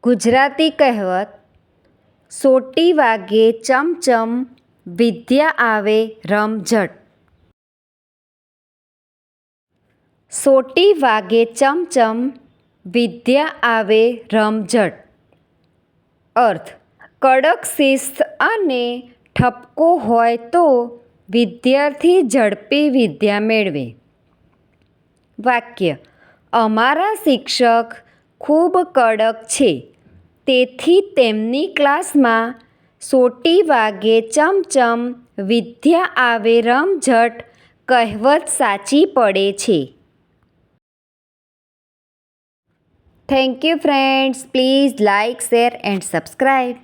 ગુજરાતી કહેવત સોટી વાગે ચમચમ વિદ્યા આવે રમઝટ. સોટી વાગે ચમચમ વિદ્યા આવે રમઝટ. અર્થ: કડક શિસ્ત અને ઠપકો હોય તો વિદ્યાર્થી ઝડપી વિદ્યા મેળવે. વાક્ય: અમારા શિક્ષક ખૂબ કડક છે, તેથી તેમની ક્લાસમાં સોટી વાગે ચમચમ વિદ્યા આવે રમઝટ કહેવત સાચી પડે છે. Thank you friends. Please like, share and subscribe.